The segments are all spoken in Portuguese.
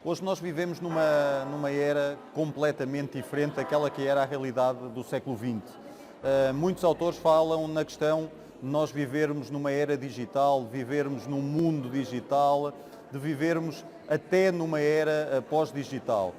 Hoje nós vivemos numa era completamente diferente daquela que era a realidade do século XX. Muitos autores falam na questão de nós vivermos numa era digital, de vivermos num mundo digital, de vivermos até numa era pós-digital.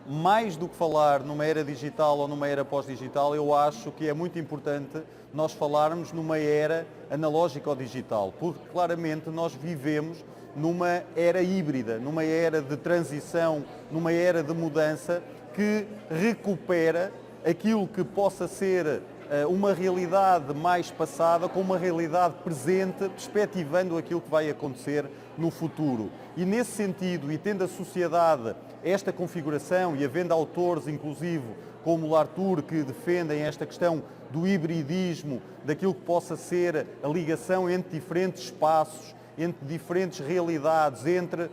Mais do que falar numa era digital ou numa era pós-digital, eu acho que é muito importante nós falarmos numa era analógica ou digital, porque claramente nós vivemos numa era híbrida, numa era de transição, numa era de mudança que recupera aquilo que possa ser uma realidade mais passada com uma realidade presente, perspectivando aquilo que vai acontecer no futuro. E nesse sentido, e tendo a sociedade esta configuração e havendo autores, inclusive, como o Arthur, que defendem esta questão do hibridismo, daquilo que possa ser a ligação entre diferentes espaços, entre diferentes realidades, entre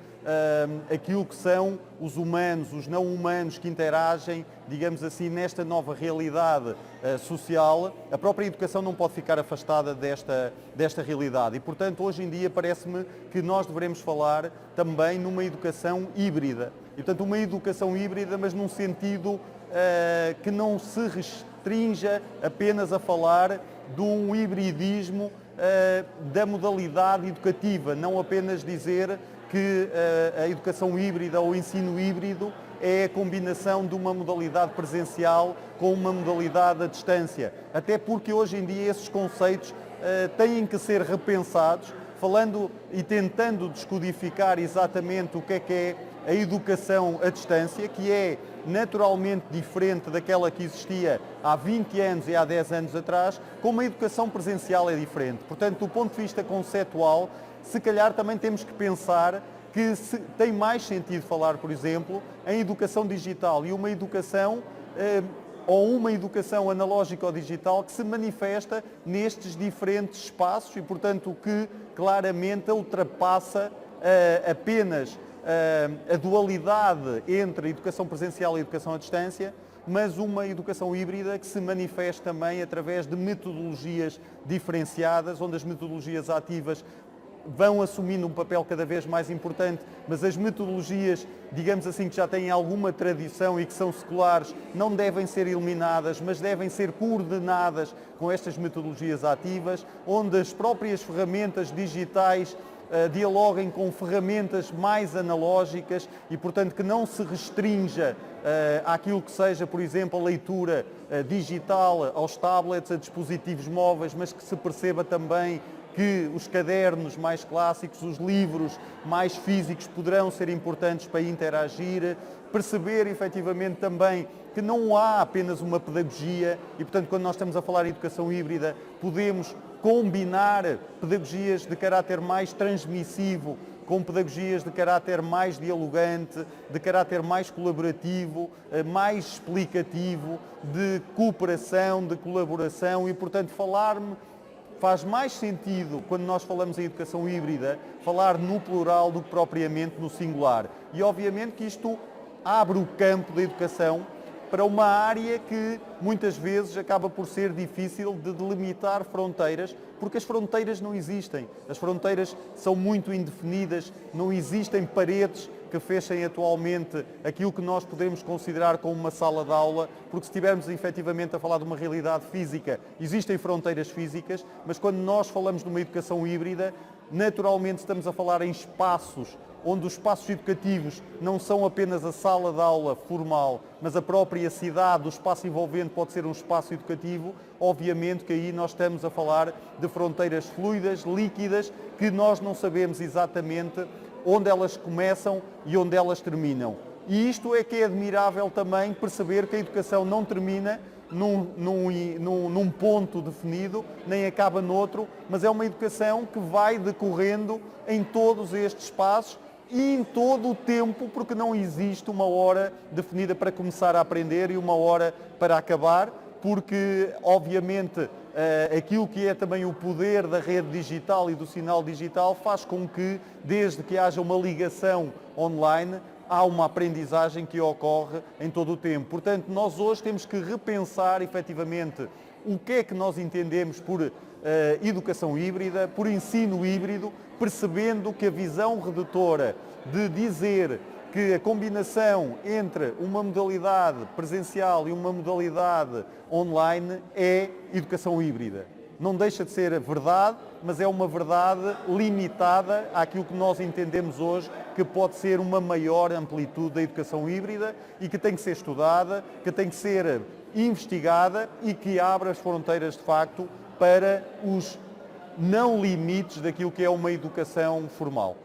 aquilo que são os humanos, os não humanos que interagem, digamos assim, nesta nova realidade social, a própria educação não pode ficar afastada desta realidade. E, portanto, hoje em dia parece-me que nós devemos falar também numa educação híbrida. E, portanto, uma educação híbrida, mas num sentido que não se restrinja apenas a falar de um hibridismo da modalidade educativa, não apenas dizer que a educação híbrida ou o ensino híbrido é a combinação de uma modalidade presencial com uma modalidade à distância. Até porque hoje em dia esses conceitos têm que ser repensados, falando e tentando descodificar exatamente o que é a educação à distância, que é naturalmente diferente daquela que existia há 20 anos e há 10 anos atrás, como a educação presencial é diferente. Portanto, do ponto de vista conceptual, se calhar também temos que pensar que tem mais sentido falar, por exemplo, em educação digital e uma educação ou uma educação analógica ou digital que se manifesta nestes diferentes espaços e, portanto, que claramente ultrapassa apenas a dualidade entre a educação presencial e a educação à distância, mas uma educação híbrida que se manifesta também através de metodologias diferenciadas, onde as metodologias ativas vão assumindo um papel cada vez mais importante, mas as metodologias, digamos assim, que já têm alguma tradição e que são seculares, não devem ser eliminadas, mas devem ser coordenadas com estas metodologias ativas, onde as próprias ferramentas digitais dialoguem com ferramentas mais analógicas e, portanto, que não se restrinja àquilo que seja, por exemplo, a leitura digital aos tablets, a dispositivos móveis, mas que se perceba também que os cadernos mais clássicos, os livros mais físicos poderão ser importantes para interagir, perceber efetivamente também que não há apenas uma pedagogia e, portanto, quando nós estamos a falar em educação híbrida, podemos combinar pedagogias de caráter mais transmissivo com pedagogias de caráter mais dialogante, de caráter mais colaborativo, mais explicativo, de cooperação, de colaboração e, portanto, faz mais sentido, quando nós falamos em educação híbrida, falar no plural do que propriamente no singular. E obviamente que isto abre o campo da educação para uma área que muitas vezes acaba por ser difícil de delimitar fronteiras, porque as fronteiras não existem. As fronteiras são muito indefinidas, não existem paredes que fechem atualmente aquilo que nós podemos considerar como uma sala de aula, porque se estivermos efetivamente a falar de uma realidade física, existem fronteiras físicas, mas quando nós falamos de uma educação híbrida, naturalmente estamos a falar em espaços onde os espaços educativos não são apenas a sala de aula formal, mas a própria cidade, o espaço envolvente pode ser um espaço educativo, obviamente que aí nós estamos a falar de fronteiras fluidas, líquidas, que nós não sabemos exatamente onde elas começam e onde elas terminam. E isto é que é admirável também perceber que a educação não termina num ponto definido, nem acaba noutro, mas é uma educação que vai decorrendo em todos estes espaços e em todo o tempo, porque não existe uma hora definida para começar a aprender e uma hora para acabar, porque obviamente aquilo que é também o poder da rede digital e do sinal digital faz com que, desde que haja uma ligação online, há uma aprendizagem que ocorre em todo o tempo. Portanto, nós hoje temos que repensar efetivamente o que é que nós entendemos por educação híbrida, por ensino híbrido, percebendo que a visão redutora de dizer que a combinação entre uma modalidade presencial e uma modalidade online é educação híbrida. Não deixa de ser verdade, mas é uma verdade limitada àquilo que nós entendemos hoje que pode ser uma maior amplitude da educação híbrida e que tem que ser estudada, que tem que ser investigada e que abre as fronteiras de facto para os não limites daquilo que é uma educação formal.